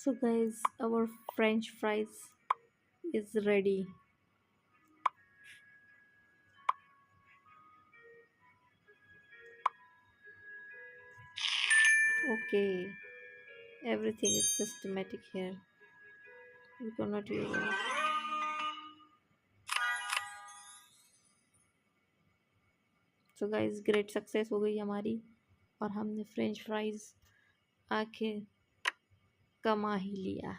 So guys, our French fries is ready. Okay, everything is systematic here. We cannot use it. So guys, great success हो गई हमारी और हमने French fries आके कमा ही लिया।